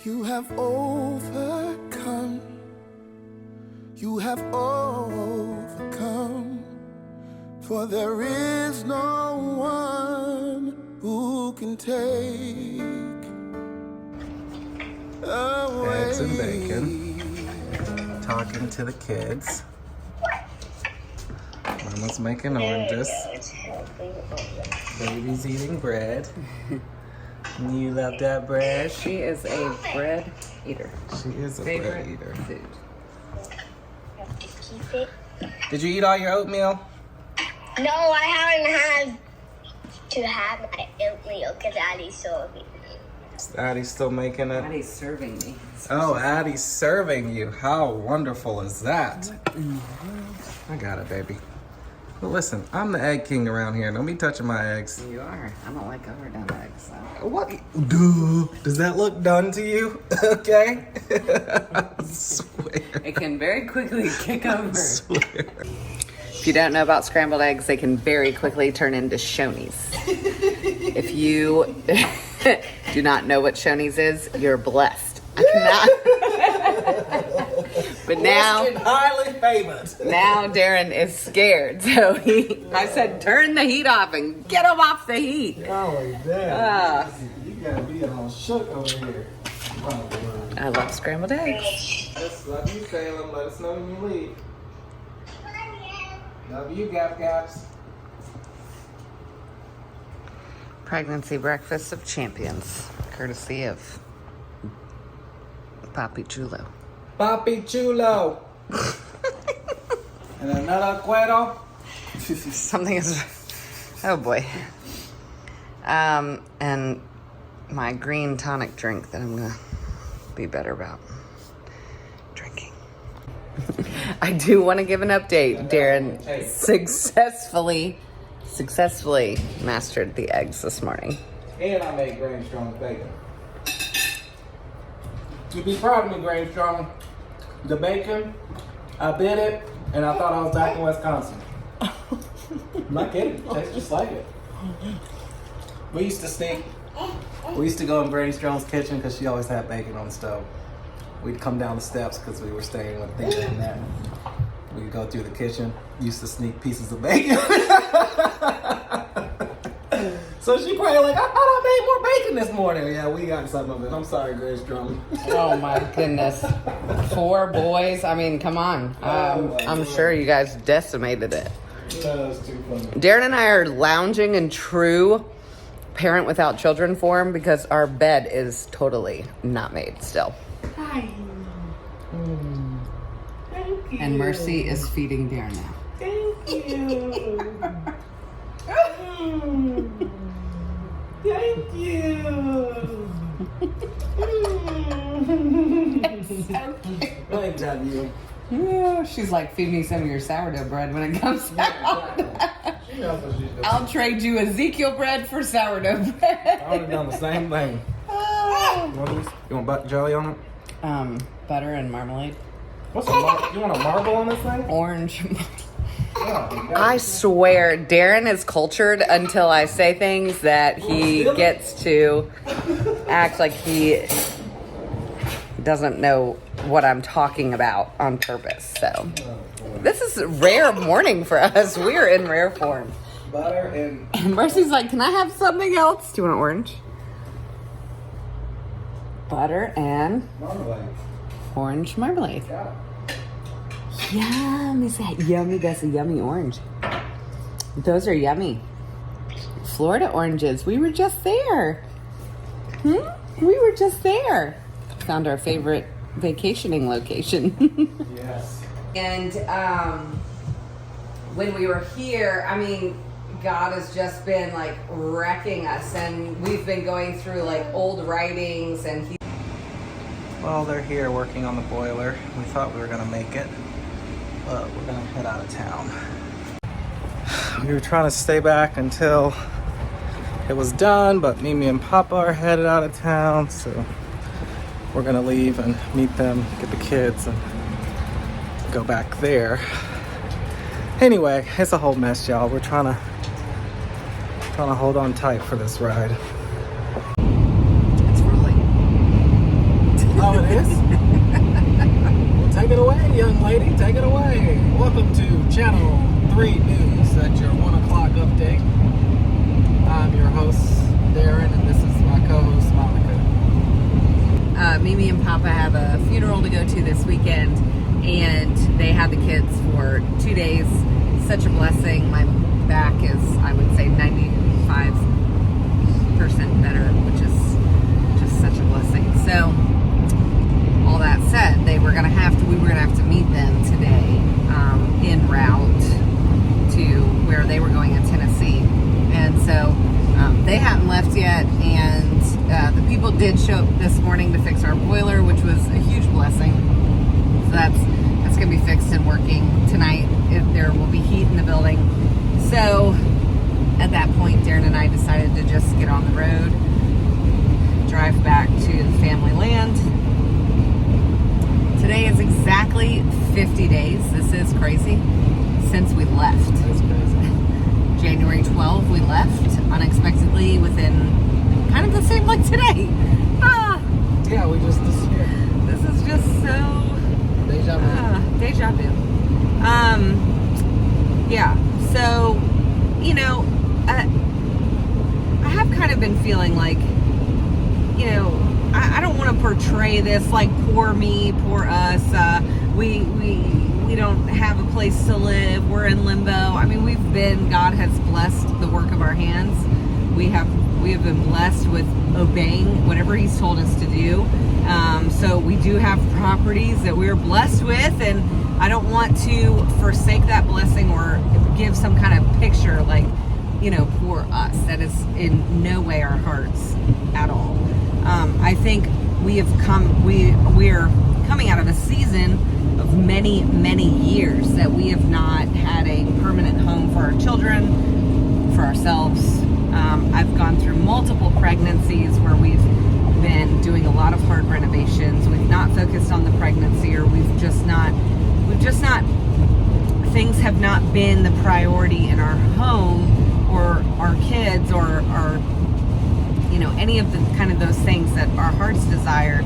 You have overcome. You have overcome. For there is no one who can take away. Eggs and bacon. Talking to the kids. Mama's making oranges. Baby's eating bread. You love that bread? She is a bread eater. She is a bread eater. Food. Did you eat all your oatmeal? No, I haven't had to have my oatmeal because Addie's serving me. Addie's still making it? Addie's serving me. Oh, Addie's serving you. How wonderful is that? I got it, baby. Well, listen, I'm the egg king around here. Don't be touching my eggs. You are. I don't like overdone eggs, though. What? Duh. Does that look done to you? Okay? I swear. It can very quickly kick I over. swear. If you don't know about scrambled eggs, they can very quickly turn into Shoney's. If you do not know what Shoney's is, you're blessed. I cannot. But now, highly favored. now Darren is scared. So I said, turn the heat off and get him off the heat. Golly, damn. You gotta be all shook over here. I love scrambled eggs. Love you, Salem. Let us know when you leave. Love you, Gap Gaps. Pregnancy breakfast of champions, courtesy of Papi Chulo. Papi Chulo. And another cuero. Something is, oh boy. And my green tonic drink that I'm gonna be better about drinking. I do want to give an update. Darren successfully mastered the eggs this morning. And I made Grain Strong bacon. You'd be proud of me, Grain Strong. The bacon, I bid it, and I thought I was back in Wisconsin. I'm not kidding. It tastes just like it. We used to go in Granny Strong's kitchen because she always had bacon on the stove. We'd come down the steps because we were staying with things in there. We'd go through the kitchen, used to sneak pieces of bacon. So she probably like, I thought I made more bacon this morning. Yeah, we got some of it. I'm sorry, Grace Strong. Oh my goodness. 4 boys. I mean, come on. I'm sure you guys decimated it. That was too funny. Darren and I are lounging in true parent without children form because our bed is totally not made still. Hi. Thank you. And Mercy is feeding Darren now. Thank you. Thank you. Good job, you. Yeah, she's like, feed me some of your sourdough bread when it comes out. She knows what she's doing. I'll trade you Ezekiel bread for sourdough bread. I would have done the same thing. You want jelly on it? Butter and marmalade. What's you want a marble on this thing? Orange. Oh, I swear, Darren is cultured until I say things that he gets to act like he doesn't know what I'm talking about on purpose. So this is a rare morning for us. We're in rare form. butter and... Mercy's like, can I have something else? Do you want orange? Butter and... marmalade. Orange marmalade. Got it. Yum, is that yummy? That's a yummy orange. Those are yummy. Florida oranges. We were just there. We were just there. Found our favorite vacationing location. Yes. And when we were here, I mean, God has just been like wrecking us, and we've been going through like old writings, and he... Well, they're here working on the boiler. We thought we were gonna make it, but we're gonna head out of town. We were trying to stay back until it was done, but Mimi and Papa are headed out of town, so we're gonna leave and meet them, get the kids, and go back there. Anyway, it's a whole mess, y'all. We're trying to hold on tight for this ride. It's really it is. Well, take it away, young lady. Take it away. Welcome to Channel 3 News at your 1 o'clock update. I'm your host, Darren, and this is my co-host, Monica. Mimi and Papa have a funeral to go to this weekend, and they had the kids for 2 days. Such a blessing. My back is, I would say, 95% better, which is just such a blessing. So, all that said, we were gonna have to meet them today en route to where they were going in Tennessee, and so they hadn't left yet, and the people did show up this morning to fix our boiler, which was a huge blessing. So that's gonna be fixed and working tonight. There will be heat in the building. So at that point, Darren and I decided to just get on the road, drive back to the family land. Today is exactly 50 days. This is crazy. Since we left. That's crazy. January 12th, we left unexpectedly within kind of the same like today. Yeah, we just disappeared. This is just so Deja vu. deja vu. Yeah. So, you know, I have kind of been feeling like, you know, I don't want to portray this like poor me, poor us. We don't have a place to live. We're in limbo. I mean, God has blessed the work of our hands. We have been blessed with obeying whatever He's told us to do. So we do have properties that we're blessed with, and I don't want to forsake that blessing or give some kind of picture like, you know, poor us. That is in no way our hearts at all. I think we're coming out of a season of many, many years that we have not had a permanent home for our children, for ourselves. I've gone through multiple pregnancies where we've been doing a lot of hard renovations. We've not focused on the pregnancy, or we've just not, things have not been the priority in our home or our kids or our, you know, any of the kind of those things that our hearts desire.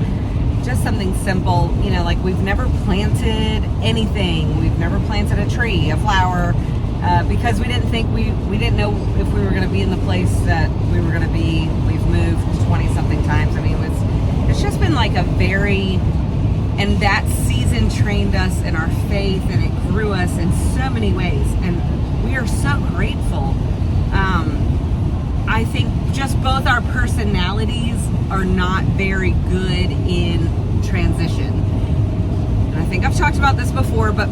Just something simple, you know, like we've never planted anything. We've never planted a tree, a flower, because we didn't think we didn't know if we were going to be in the place that we were going to be. We've moved 20 something times. I mean, it's just been like and that season trained us in our faith, and it grew us in so many ways, and we are so grateful. I think just both our personalities are not very good in transition. And I think I've talked about this before, but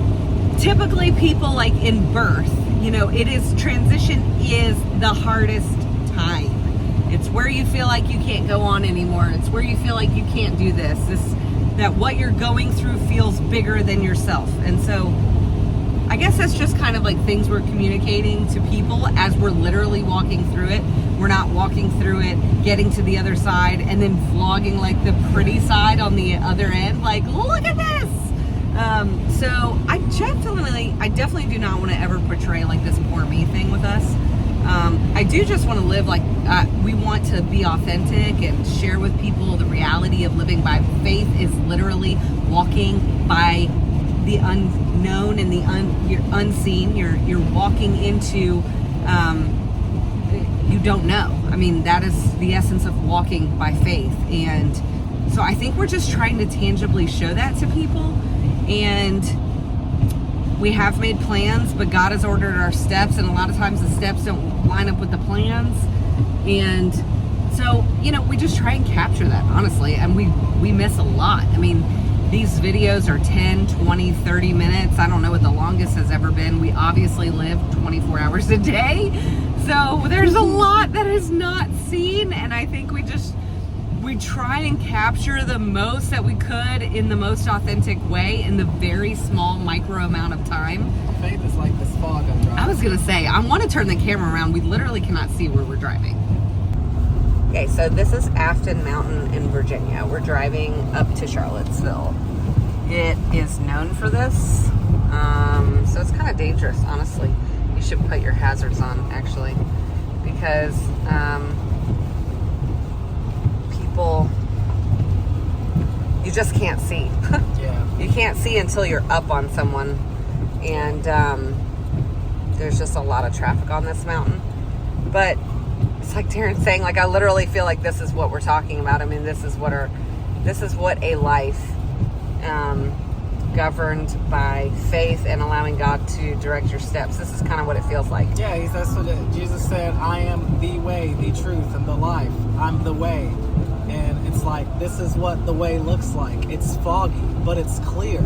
typically people like in birth, you know, transition is the hardest time. It's where you feel like you can't go on anymore. It's where you feel like you can't do this. That what you're going through feels bigger than yourself. And so I guess that's just kind of like things we're communicating to people as we're literally walking through it. We're not walking through it, getting to the other side, and then vlogging like the pretty side on the other end. Like, look at this. So I definitely do not want to ever portray like this poor me thing with us. I do just want to live like, we want to be authentic and share with people the reality of living by faith is literally walking by the unknown and you're unseen. You're walking into, you don't know. I mean, that is the essence of walking by faith. And so I think we're just trying to tangibly show that to people. And we have made plans, but God has ordered our steps, and a lot of times the steps don't line up with the plans. And so, you know, we just try and capture that, honestly, and we miss a lot. I mean, these videos are 10, 20, 30 minutes. I don't know what the longest has ever been. We obviously live 24 hours a day. So there's a lot that is not seen, and I think we try and capture the most that we could in the most authentic way in the very small micro amount of time. Faith is like this fog I'm driving. I was gonna say, I want to turn the camera around. We literally cannot see where we're driving. Okay, so this is Afton Mountain in Virginia. We're driving up to Charlottesville. It is known for this, so it's kind of dangerous, honestly. You should put your hazards on, actually, because people, you just can't see. Yeah. You can't see until you're up on someone. And there's just a lot of traffic on this mountain. But it's like Darren's saying, like, I literally feel like this is what we're talking about. I mean, this is what a life governed by faith and allowing God to direct your steps. This is kind of what it feels like. Yeah, that's what Jesus said. I am the way, the truth, and the life. I'm the way. And it's like, this is what the way looks like. It's foggy, but it's clear.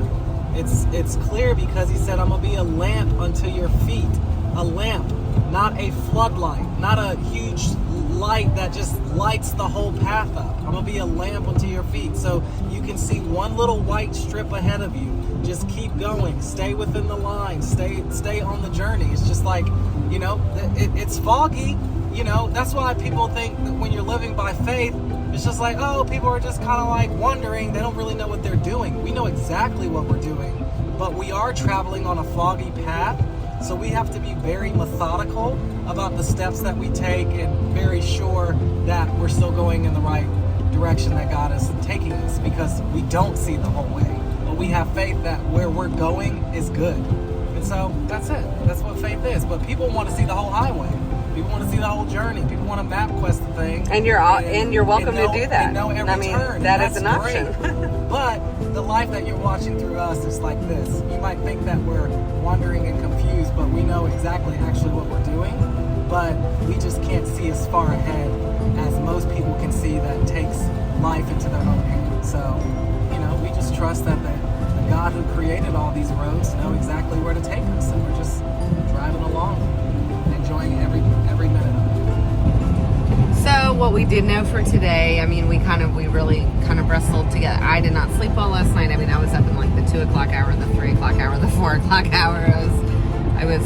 It's clear because he said, I'm going to be a lamp unto your feet. A lamp, not a floodlight, not a huge light that just lights the whole path up. I'm going to be a lamp unto your feet so you can see one little white strip ahead of you. Just keep going. Stay within the line. Stay on the journey. It's just like, you know, it's foggy. You know, that's why people think that when you're living by faith, it's just like, oh, people are just kind of like wondering. They don't really know what they're doing. We know exactly what we're doing, but we are traveling on a foggy path. So we have to be very methodical about the steps that we take and very sure that we're still going in the right direction that God is taking us, because we don't see the whole way. But we have faith that where we're going is good. And so that's it. That's what faith is. But people want to see the whole highway. People want to see the whole journey. People want to map quest the thing. And you're welcome to do that. And know every turn. That is an option. But the life that you're watching through us is like this. You might think that we're wandering and confused, but we know exactly actually what we're doing. But we just can't see as far ahead as most people can see that takes life into their own hands. So, you know, we just trust that the God who created all these roads know exactly where to take us, and we're just driving along, enjoying every minute of it. So what we did know for today, I mean, we really kind of wrestled together. I did not sleep well last night. I mean, I was up in like the 2 o'clock hour, the 3 o'clock hour, the 4 o'clock hour. I was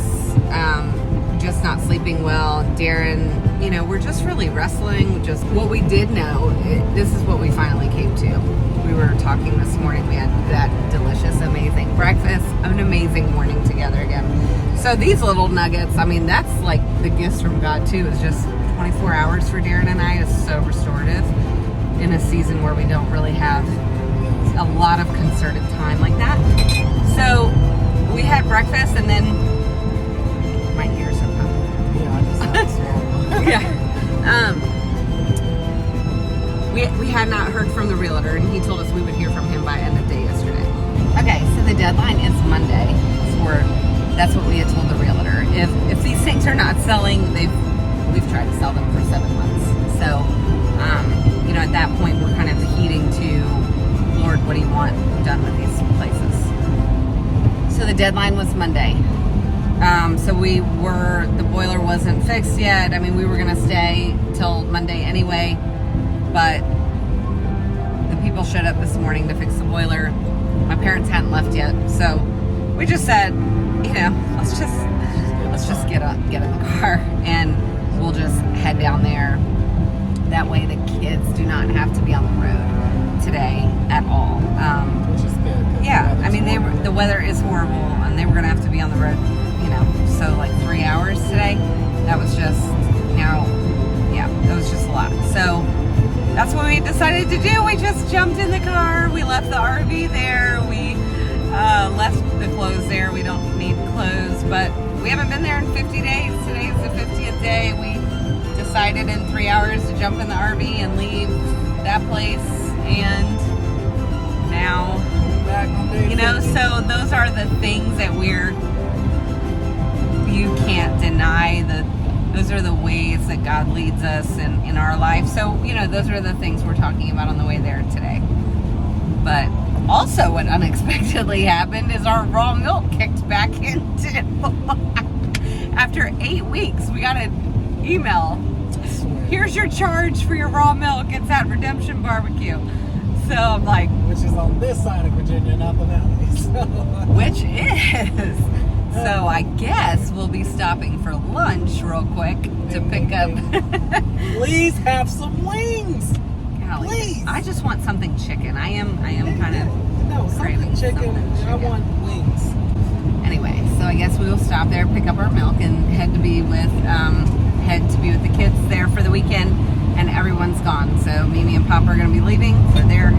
just not sleeping well. Darren, you know, we're just really wrestling. Just what we did know, this is what we finally came to. We were talking this morning. We had that delicious, amazing breakfast, an amazing morning together again. So these little nuggets, I mean, that's like the gifts from God too. Is just 24 hours for Darren and I is so restorative in a season where we don't really have a lot of concerted time like that. So we had breakfast, and then my ears are popping. Yeah, I just had to Yeah. We had not heard from the realtor, and he told us we would hear from him by end of day yesterday. Okay, so the deadline is Monday. That's what we had told the realtor. If these things are not selling, we've tried to sell them for 7 months. So, you know, at that point, we're kind of heeding to, Lord, what do you want done with these places? So the deadline was Monday. So the boiler wasn't fixed yet. I mean, we were going to stay till Monday anyway, but the people showed up this morning to fix the boiler. My parents hadn't left yet, so we just said, you know, let's just get in the car and we'll just head down there. That way the kids do not have to be on the road today at all. Which is good. Yeah, I mean, the weather is horrible, and they were gonna have to be on the road, you know, so like 3 hours today. That was just, that was just a lot. So that's what we decided to do. We just jumped in the car. We left the RV there. We left the clothes there. We don't need clothes, but we haven't been there in 50 days. Today is the 50th day. We decided in 3 hours to jump in the RV and leave that place, and now, you know, so those are the things that you can't deny. Those are the ways that God leads us in our life. So, you know, those are the things we're talking about on the way there today. But also what unexpectedly happened is our raw milk kicked back into. After 8 weeks, we got an email. Here's your charge for your raw milk. It's at Redemption Barbecue. So I'm like, which is on this side of Virginia, not the valley. So. Which is. So I guess we'll be stopping for lunch real quick to pick up. Please have some wings. Golly, please. I just want something chicken. I am kind of craving chicken. chicken. I want wings. Anyway, so I guess we will stop there, pick up our milk, and head to be with the kids there for the weekend. And everyone's gone. So Mimi and Papa are going to be leaving for their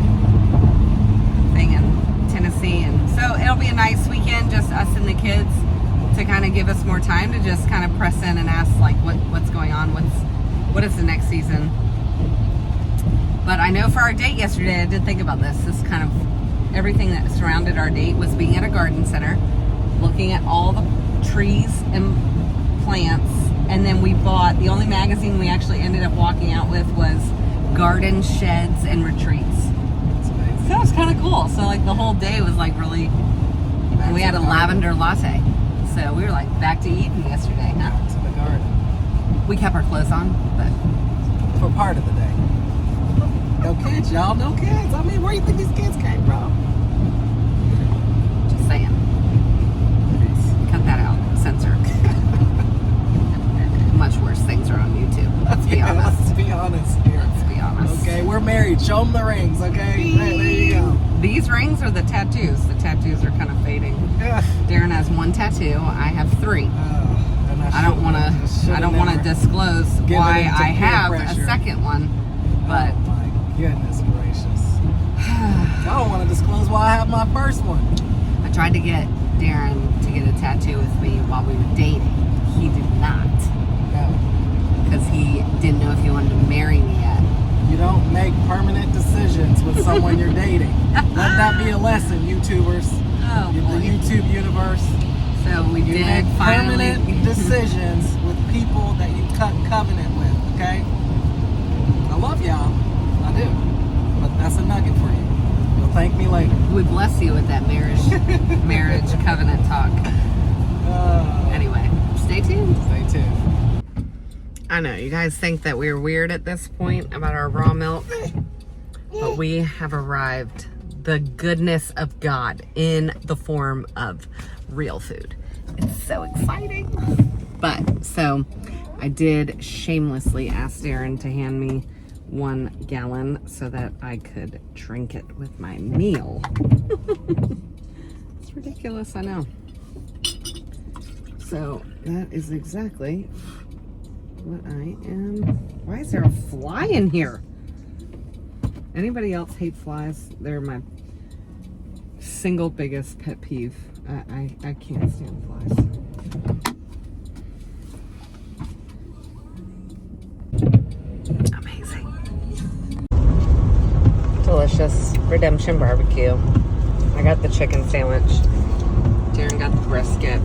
everything in Tennessee. And so it'll be a nice weekend, just us and the kids, to kind of give us more time to just kind of press in and ask like what's going on, what is the next season. But I know for our date yesterday, I did think about this. This kind of everything that surrounded our date was being at a garden center, looking at all the trees and plants, and then we bought, the only magazine we actually ended up walking out with was Garden Sheds and Retreats. So that was kind of cool. So like the whole day was like really, and we had a lavender latte. So we were like back to Eden yesterday. Huh? To the garden. We kept our clothes on, but For part of the day. No kids, y'all. No kids. I mean, where do you think these kids came from? just saying. Cut that out. Censor. Much worse things are on YouTube. Let's be honest. Let's be honest here. Let's be honest. Okay, we're married. Show them the rings, okay? There you go. These rings are the tattoos. The tattoos are kind of fading. Ugh. Darren has 1 tattoo. I have 3. And I don't want to disclose why into I peer have pressure. a second one, but Oh my goodness gracious. I don't want to disclose why I have my first one. I tried to get Darren to get a tattoo with me while we were dating. He did not, No. because he didn't know if he wanted to marry me yet. You don't make permanent decisions with someone you're dating. Let that be a lesson, YouTubers. Oh The boy. YouTube universe. So we You did make finally. permanent decisions with people that you cut covenant with, okay? I love y'all. I do. But that's a nugget for you. You'll thank me later. We bless you with that marriage covenant talk. Anyway, stay tuned. Stay tuned. I know you guys think that we're weird at this point about our raw milk, but we have arrived. The goodness of God in the form of real food. It's so exciting. But so I did shamelessly ask Darren to hand me 1 gallon so that I could drink it with my meal. It's ridiculous, I know. So that is exactly what I am. Why is there a fly in here? Anybody else hate flies? They're my single biggest pet peeve. I can't stand flies. Amazing. Delicious redemption barbecue. I got the chicken sandwich. Darren got the brisket.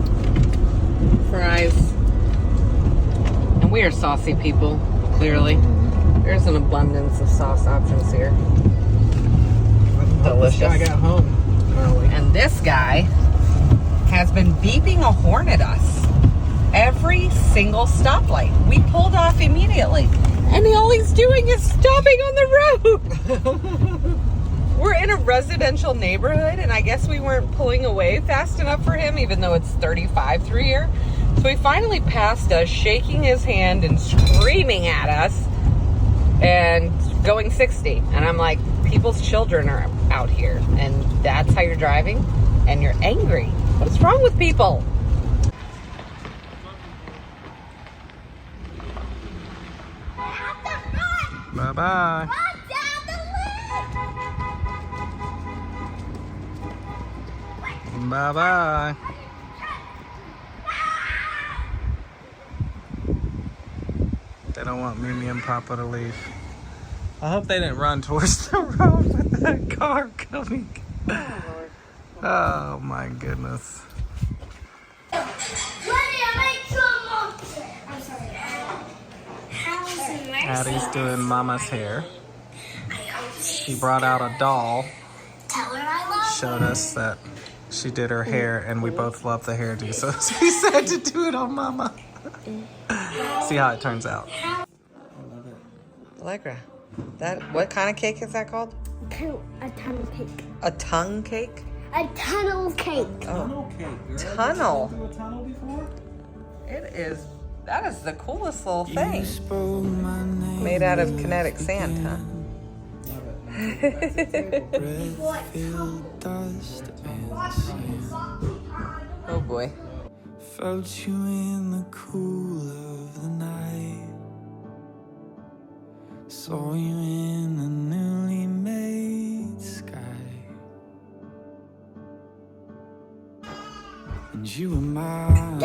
Fries. And we are saucy people, clearly. There's an abundance of sauce options here. Delicious. This guy got home early. And this guy has been beeping a horn at us every single stoplight. We pulled off immediately, and all he's doing is stopping on the road. We're in a residential neighborhood, and I guess we weren't pulling away fast enough for him, even though it's 35 through here. So he finally passed us, shaking his hand and screaming at us, and going 60. And I'm like, people's children are out here, and that's how you're driving, and you're angry. What's wrong with people? Bye-bye. Bye-bye. They don't want Mimi and Papa to leave. I hope they didn't run towards the road with that car coming. Oh my goodness. Addie's doing Mama's hair. She brought out a doll. Showed us that she did her hair, and we both love the hairdo, so she said to do it on Mama. See how it turns out. Allegra, what kind of cake is that called? A tunnel cake. A tongue cake? A tunnel cake. Oh, cake, girl. tunnel. Have you been through a tunnel before? That is the coolest little thing. Spoke my name. Made out of kinetic sand, huh? Breath filled dust and sand. Oh boy. Felt you in the cool of the night. Saw you in a newly made sky. and you were mine.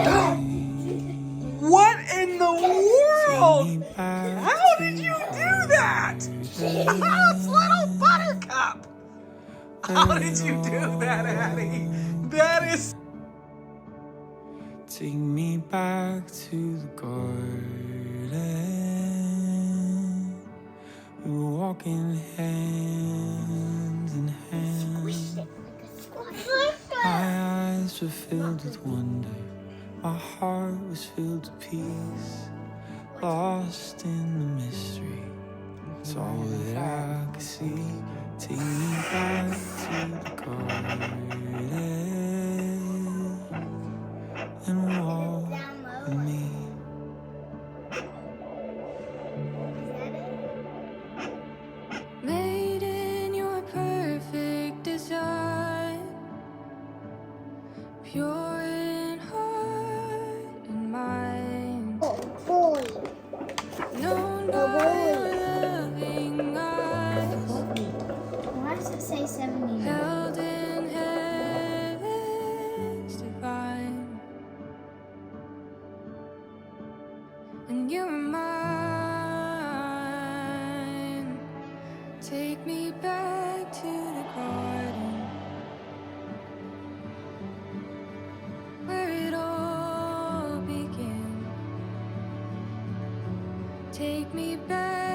What in the world? Take me back How to did you do the that? It's little Buttercup. How did you do that, Addie? That is. Take me back to the garden. We were walking hand in hand. My eyes were filled with wonder. My heart was filled with peace. Lost in the mystery. It's all that I could see. Take me back to the garden and walk with me. Made in your perfect design, pure in heart and mind. Boy. Known by your loving eyes, Why does it say 79? held in heaven's divine, and you're mine. Take me back to the garden where it all began. Take me back